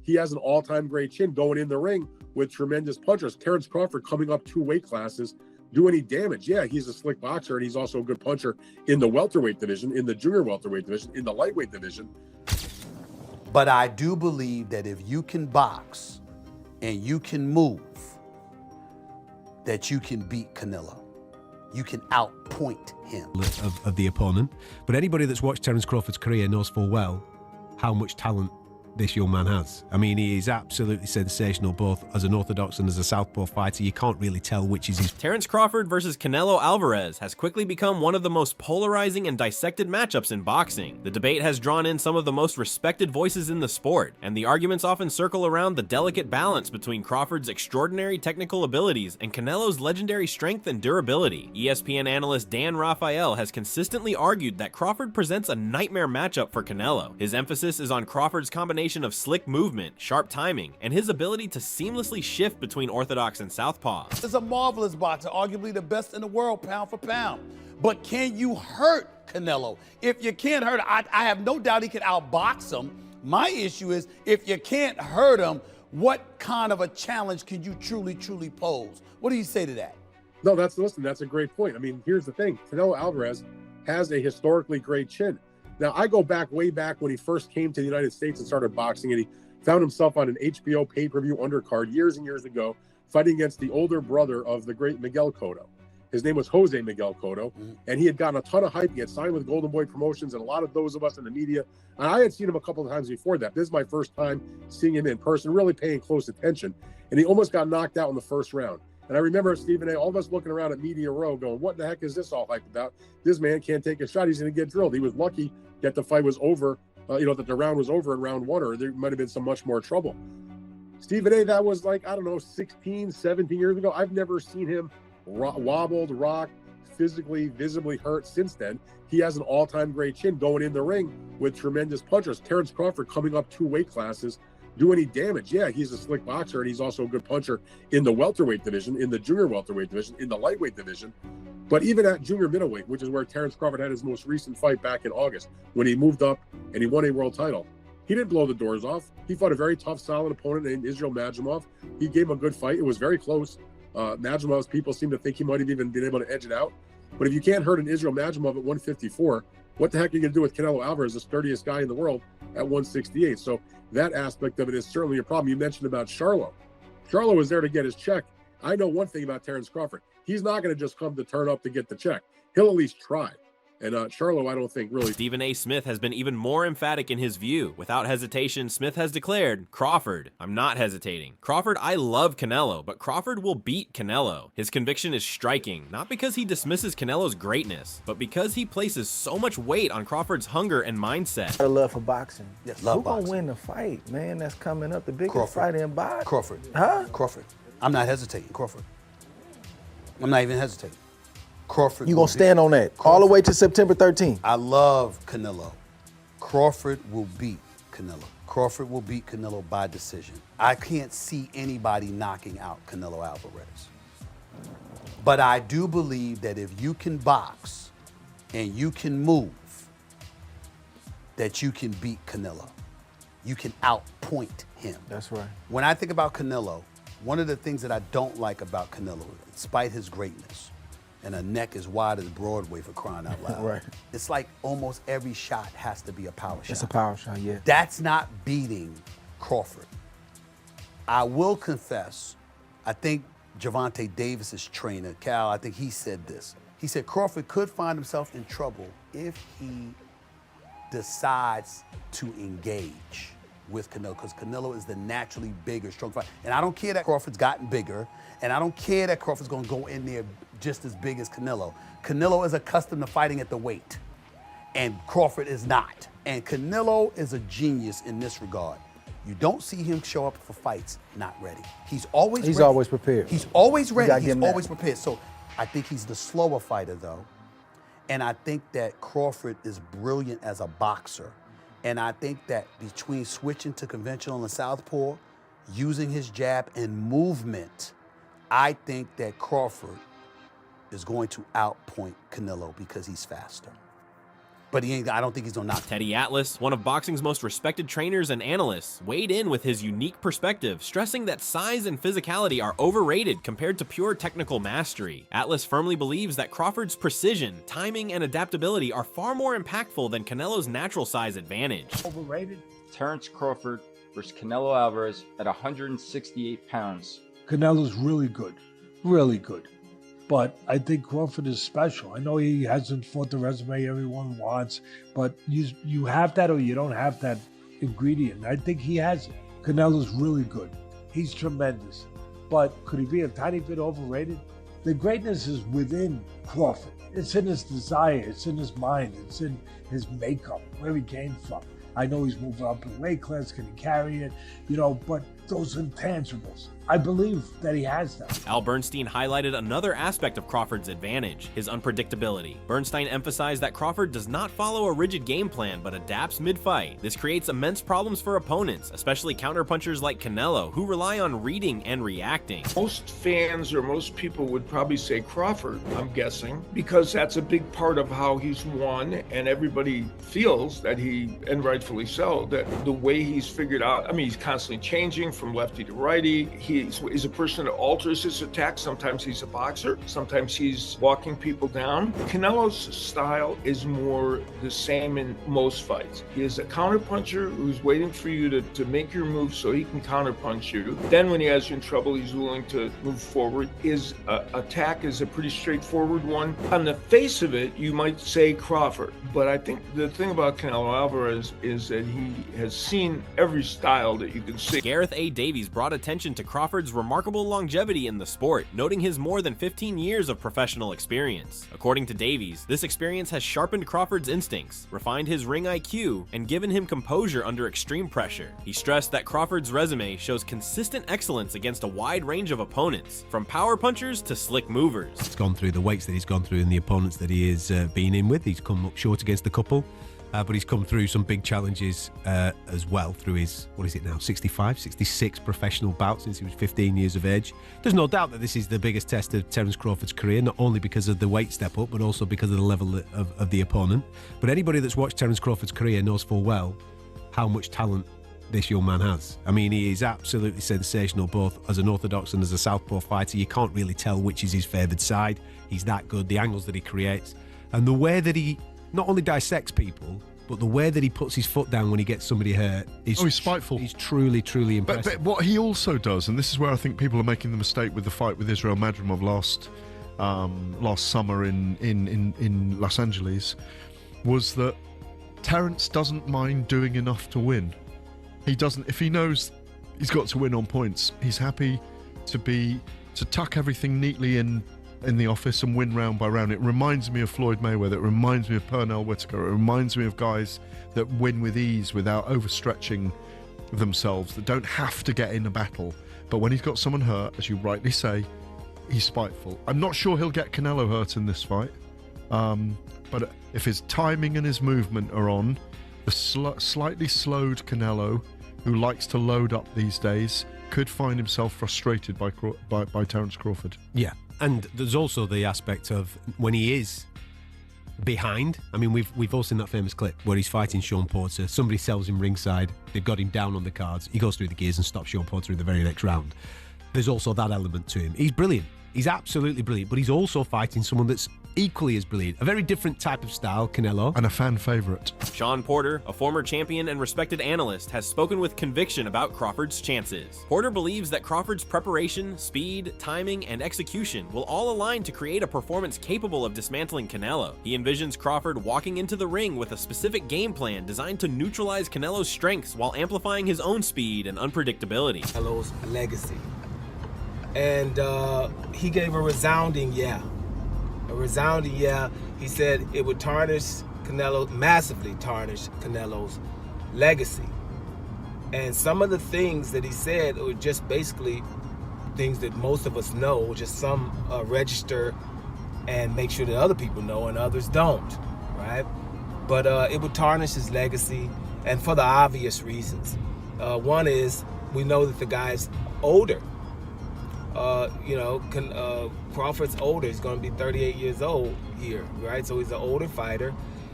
he has an all-time great chin going in the ring with tremendous punchers. Terrence Crawford coming up 2 weight classes, do any damage? Yeah, he's a slick boxer, and he's also a good puncher in the welterweight division, in the junior welterweight division, in the lightweight division. But I do believe that if you can box and you can move, that you can beat Canelo. You can outpoint him. Of the opponent. But anybody that's watched Terence Crawford's career knows full well how much talent this young man has. I mean, he is absolutely sensational, both as an orthodox and as a southpaw fighter. You can't really tell which is his. Terence Crawford versus Canelo Alvarez has quickly become one of the most polarizing and dissected matchups in boxing. The debate has drawn in some of the most respected voices in the sport, and the arguments often circle around the delicate balance between Crawford's extraordinary technical abilities and Canelo's legendary strength and durability. ESPN analyst Dan Rafael has consistently argued that Crawford presents a nightmare matchup for Canelo. His emphasis is on Crawford's combination of slick movement, sharp timing, and his ability to seamlessly shift between orthodox and southpaw. He's a marvelous boxer, arguably the best in the world, pound for pound. But can you hurt Canelo? If you can't hurt him, I have no doubt he can outbox him. My issue is, if you can't hurt him, what kind of a challenge can you truly pose? What do you say to that? No, that's a great point. I mean, here's the thing. Canelo Alvarez has a historically great chin. Now, I go back way back when he first came to the United States and started boxing, and he found himself on an HBO pay-per-view undercard years and years ago, fighting against the older brother of the great Miguel Cotto. His name was Jose Miguel Cotto, and he had gotten a ton of hype. He had signed with Golden Boy Promotions, and a lot of those of us in the media, and I had seen him a couple of times before that. This is my first time seeing him in person, really paying close attention, and he almost got knocked out in the first round. And I remember Stephen A., all of us looking around at Media Row going, what the heck is this all hyped about? This man can't take a shot. He's going to get drilled. He was lucky that the fight was over, that the round was over in round 1, or there might have been some much more trouble. Stephen A., that was like, 16, 17 years ago. I've never seen him wobbled, rocked, physically, visibly hurt since then. He has an all-time great chin going in the ring with tremendous punchers. Terrence Crawford coming up 2 weight classes, do any damage? Yeah, he's a slick boxer, and he's also a good puncher in the welterweight division, in the junior welterweight division, in the lightweight division. But even at junior middleweight, which is where Terrence Crawford had his most recent fight back in August, when he moved up and he won a world title, he didn't blow the doors off. He fought a very tough, solid opponent named Israel Madrimov. He gave him a good fight. It was very close. Madrimov's people seem to think he might have even been able to edge it out. But if you can't hurt an Israel Madrimov at 154, what the heck are you going to do with Canelo Alvarez, the sturdiest guy in the world, at 168? So that aspect of it is certainly a problem. You mentioned about Charlo. Charlo was there to get his check. I know one thing about Terrence Crawford. He's not going to just come to turn up to get the check. He'll at least try. And Charlo, I don't think really. Stephen A. Smith has been even more emphatic in his view. Without hesitation, Smith has declared, Crawford, I'm not hesitating. Crawford, I love Canelo, but Crawford will beat Canelo. His conviction is striking, not because he dismisses Canelo's greatness, but because he places so much weight on Crawford's hunger and mindset. I love for boxing. Yes, love Who boxing. gonna win the fight, man? That's coming up, the biggest Crawford. fight in boxing. Crawford. Huh? Crawford. I'm not hesitating. Crawford. I'm not even hesitating. Crawford. You gonna stand on that all the way to September 13th? I love Canelo. Crawford will beat Canelo. Crawford will beat Canelo by decision. I can't see anybody knocking out Canelo Alvarez. But I do believe that if you can box and you can move, that you can beat Canelo. You can outpoint him. That's right. When I think about Canelo, one of the things that I don't like about Canelo, despite his greatness, and a neck as wide as Broadway, for crying out loud. Right. It's like almost every shot has to be a power shot. It's a power shot, yeah. That's not beating Crawford. I will confess, I think Gervonta Davis's trainer, Cal, I think he said this. He said Crawford could find himself in trouble if he decides to engage with Canelo, because Canelo is the naturally bigger, strong fighter. And I don't care that Crawford's gotten bigger, and I don't care that Crawford's gonna go in there just as big as Canelo. Canelo is accustomed to fighting at the weight, and Crawford is not. And Canelo is a genius in this regard. You don't see him show up for fights not ready. He's always ready. always prepared. He's always ready. gotta He's give him that. always prepared. So I think he's the slower fighter, though. And I think that Crawford is brilliant as a boxer. And I think that between switching to conventional and southpaw, using his jab and movement, I think that Crawford is going to outpoint Canelo because he's faster. But I don't think he's gonna knock. Teddy Atlas, one of boxing's most respected trainers and analysts, weighed in with his unique perspective, stressing that size and physicality are overrated compared to pure technical mastery. Atlas firmly believes that Crawford's precision, timing, and adaptability are far more impactful than Canelo's natural size advantage. Overrated? Terrence Crawford versus Canelo Alvarez at 168 pounds. Canelo's really good. Really good. But I think Crawford is special. I know he hasn't fought the resume everyone wants, but you have that or you don't have that ingredient. I think he has it. Canelo's really good. He's tremendous. But could he be a tiny bit overrated? The greatness is within Crawford. It's in his desire. It's in his mind. It's in his makeup, where he came from. I know he's moving up in weight class. Can he carry it? But those intangibles. I believe that he has them. Al Bernstein highlighted another aspect of Crawford's advantage, his unpredictability. Bernstein emphasized that Crawford does not follow a rigid game plan but adapts mid-fight. This creates immense problems for opponents, especially counterpunchers like Canelo, who rely on reading and reacting. Most fans or most people would probably say Crawford, I'm guessing, because that's a big part of how he's won, and everybody feels that and rightfully so, that the way he's figured out, he's constantly changing from lefty to righty. He's a person that alters his attack. Sometimes he's a boxer. Sometimes he's walking people down. Canelo's style is more the same in most fights. He is a counterpuncher who's waiting for you to make your move so he can counterpunch you. Then when he has you in trouble, he's willing to move forward. His attack is a pretty straightforward one. On the face of it, you might say Crawford. But I think the thing about Canelo Alvarez is that he has seen every style that you can see. Gareth A. Davies brought attention to Crawford's remarkable longevity in the sport, noting his more than 15 years of professional experience. According to Davies, this experience has sharpened Crawford's instincts, refined his ring IQ, and given him composure under extreme pressure. He stressed that Crawford's resume shows consistent excellence against a wide range of opponents, from power punchers to slick movers. He's gone through the weights that he's gone through and the opponents that he has been in with. He's come up short against a couple. But he's come through some big challenges as well through his, 65, 66 professional bouts since he was 15 years of age. There's no doubt that this is the biggest test of Terence Crawford's career, not only because of the weight step up, but also because of the level of the opponent. But anybody that's watched Terence Crawford's career knows full well how much talent this young man has. He is absolutely sensational, both as an orthodox and as a southpaw fighter. You can't really tell which is his favoured side. He's that good, the angles that he creates, and the way that he not only dissects people, but the way that he puts his foot down when he gets somebody hurt is he's spiteful. He's truly, truly impressive. But what he also does, and this is where I think people are making the mistake with the fight with Israel Madrimov last summer in Los Angeles, was that Terence doesn't mind doing enough to win. He doesn't. If he knows he's got to win on points, he's happy to tuck everything neatly in the office and win round by round. It reminds me of Floyd Mayweather. It reminds me of Pernell Whitaker. It reminds me of guys that win with ease without overstretching themselves, that don't have to get in a battle. But when he's got someone hurt, as you rightly say, he's spiteful. I'm not sure he'll get Canelo hurt in this fight. But if his timing and his movement are on, the slightly slowed Canelo, who likes to load up these days, could find himself frustrated by Terence Crawford. Yeah. And there's also the aspect of when he is behind. We've all seen that famous clip where he's fighting Sean Porter. Somebody sells him ringside. They've got him down on the cards. He goes through the gears and stops Sean Porter in the very next round. There's also that element to him. He's brilliant. He's absolutely brilliant. But he's also fighting someone that's equally as brilliant. A very different type of style, Canelo. And a fan favourite. Sean Porter, a former champion and respected analyst, has spoken with conviction about Crawford's chances. Porter believes that Crawford's preparation, speed, timing, and execution will all align to create a performance capable of dismantling Canelo. He envisions Crawford walking into the ring with a specific game plan designed to neutralize Canelo's strengths while amplifying his own speed and unpredictability. Canelo's legacy. And he gave a resounding yeah. A resounding yeah. He said it would massively tarnish Canelo's legacy. And some of the things that he said were just basically things that most of us know, just some register and make sure that other people know and others don't, right? But it would tarnish his legacy, and for the obvious reasons. One is we know that the guy's older. Crawford's older. He's going to be 38 years old here, right? So he's an older fighter.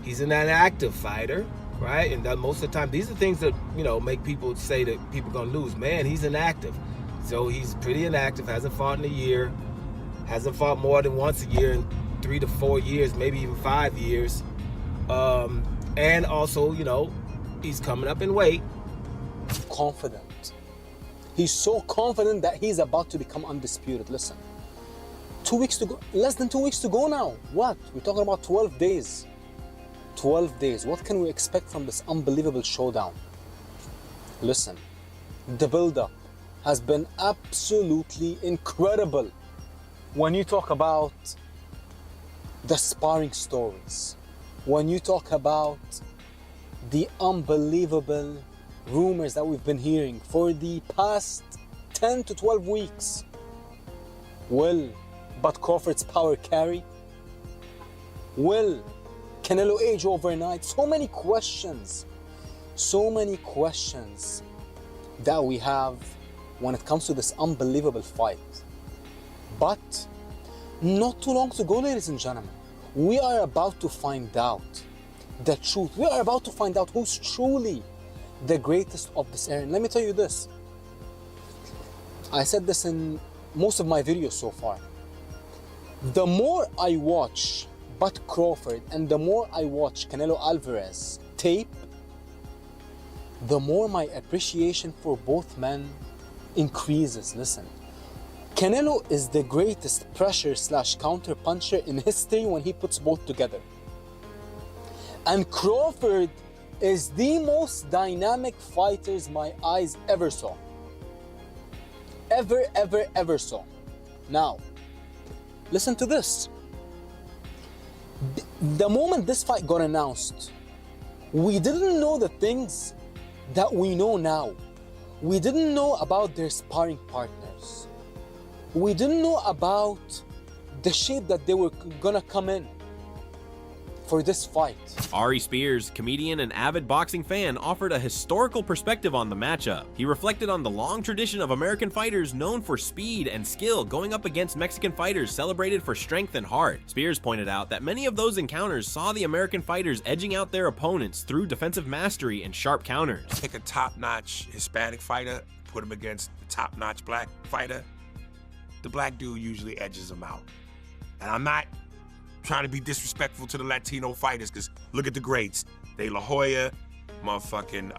He's an active fighter, right? And that most of the time, these are things that, you know, make people say that people are gonna lose. Man, he's inactive. So he's pretty inactive, hasn't fought in a year, hasn't fought more than once a year in 3 to 4 years, maybe even 5 years. And also, you know, he's coming up in weight. Confident. He's so confident that he's about to become undisputed. Listen, 2 weeks to go, less than 2 weeks to go now. What? We're talking about 12 days. 12 days. What can we expect from this unbelievable showdown? Listen, the build-up has been absolutely incredible. When you talk about the sparring stories, when you talk about the unbelievable rumors that we've been hearing for the past 10 to 12 weeks, will but Crawford's power carry? Will Canelo age overnight? So many questions that we have when it comes to this unbelievable fight. But not too long to go, ladies and gentlemen. We are about to find out the truth. We are about to find out who's truly the greatest of this era. And let me tell you this. I said this in most of my videos so far. The more I watch Bud Crawford and the more I watch Canelo Alvarez tape, the more my appreciation for both men increases. Listen, Canelo is the greatest pressure/counter puncher in history when he puts both together. And Crawford is the most dynamic fighters my eyes ever saw. Ever saw. Now, listen to this. The moment this fight got announced, we didn't know the things that we know now. We didn't know about their sparring partners. We didn't know about the shape that they were gonna come in for this fight. Ari Spears, comedian and avid boxing fan, offered a historical perspective on the matchup. He reflected on the long tradition of American fighters known for speed and skill going up against Mexican fighters celebrated for strength and heart. Spears pointed out that many of those encounters saw the American fighters edging out their opponents through defensive mastery and sharp counters. Pick a top-notch Hispanic fighter, put him against the top-notch black fighter. The black dude usually edges him out. And I'm not trying to be disrespectful to the Latino fighters, because look at the greats. De La Hoya, motherfucking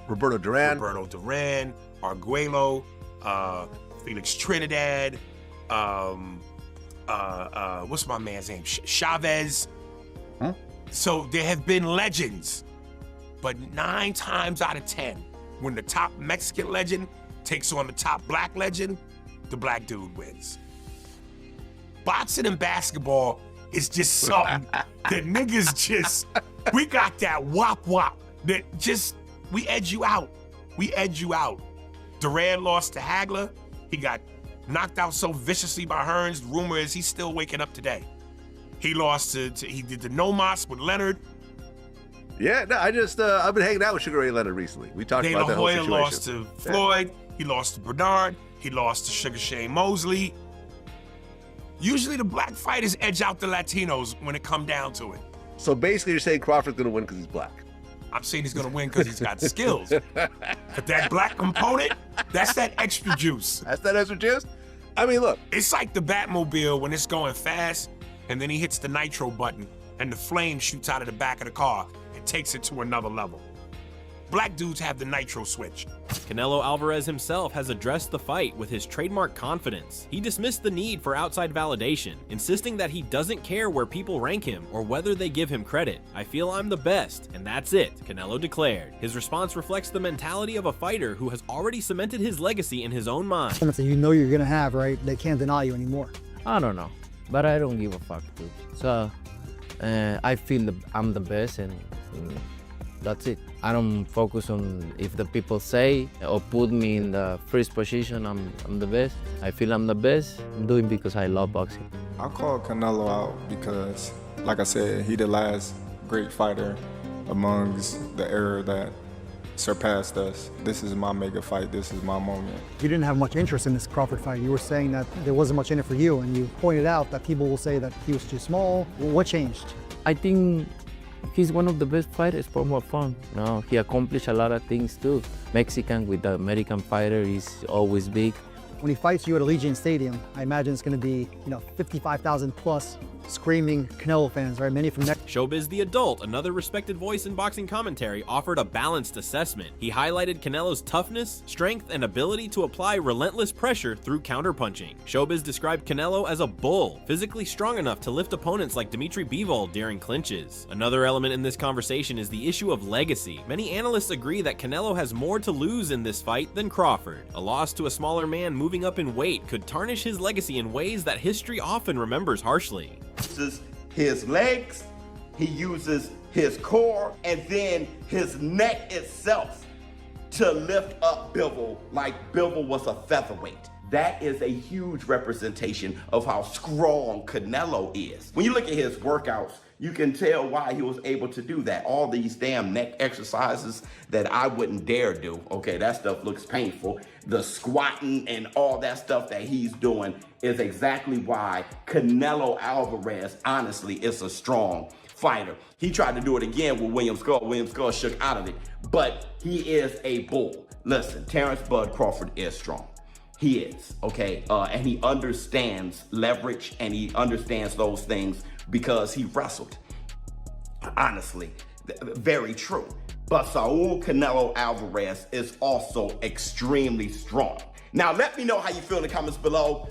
Roberto Duran, Arguello, Felix Trinidad, what's my man's name? Chavez. Huh? So there have been legends, but 9 times out of 10, when the top Mexican legend takes on the top black legend, the black dude wins. Boxing and basketball is just something that niggas just, we got that wop that just, we edge you out. Duran lost to Hagler. He got knocked out so viciously by Hearns. The rumor is he's still waking up today. He lost he did the no mas with Leonard. Yeah, no, I've been hanging out with Sugar Ray Leonard recently. We talked about that whole situation. De La Hoya lost to Floyd. He lost to Bernard. He lost to Sugar Shane Mosley. Usually the black fighters edge out the Latinos when it come down to it. So basically you're saying Crawford's gonna win because he's black. I'm saying he's gonna win because he's got skills. But that black component, that's that extra juice. That's that extra juice? I mean, look. It's like the Batmobile when it's going fast and then he hits the nitro button and the flame shoots out of the back of the car and takes it to another level. Black dudes have the nitro switch. Canelo Alvarez himself has addressed the fight with his trademark confidence. He dismissed the need for outside validation, insisting that he doesn't care where people rank him or whether they give him credit. "I feel I'm the best, and that's it," Canelo declared. His response reflects the mentality of a fighter who has already cemented his legacy in his own mind. Something you know you're gonna have, right? They can't deny you anymore. I don't know, but I don't give a fuck, dude. So I feel I'm the best, and that's it. I don't focus on if the people say or put me in the first position, I'm the best. I feel I'm the best. I'm doing it because I love boxing. I call Canelo out because, like I said, he the last great fighter amongst the era that surpassed us. This is my mega fight. This is my moment. You didn't have much interest in this Crawford fight. You were saying that there wasn't much in it for you, and you pointed out that people will say that he was too small. What changed? I think he's one of the best fighters for more fun. No, he accomplished a lot of things too. Mexican with the American fighter is always big. When he fights you at Allegiant Stadium, I imagine it's going to be, 55,000 plus screaming Canelo fans, right? Many from next. Showbiz the Adult, another respected voice in boxing commentary, offered a balanced assessment. He highlighted Canelo's toughness, strength, and ability to apply relentless pressure through counterpunching. Showbiz described Canelo as a bull, physically strong enough to lift opponents like Dimitri Bivol during clinches. Another element in this conversation is the issue of legacy. Many analysts agree that Canelo has more to lose in this fight than Crawford. A loss to a smaller man moving up in weight could tarnish his legacy in ways that history often remembers harshly. Uses his legs, he uses his core, and then his neck itself to lift up Bivol like Bivol was a featherweight. That is a huge representation of how strong Canelo is. When you look at his workouts, you can tell why he was able to do that. All these damn neck exercises that I wouldn't dare do. Okay, that stuff looks painful. The squatting and all that stuff that he's doing is exactly why Canelo Alvarez, honestly, is a strong fighter. He tried to do it again with William Skull. William Skull shook out of it, but he is a bull. Listen, Terrence Bud Crawford is strong. He is, okay? And he understands leverage and he understands those things because he wrestled. Honestly, very true. But Saul Canelo Alvarez is also extremely strong. Now, let me know how you feel in the comments below.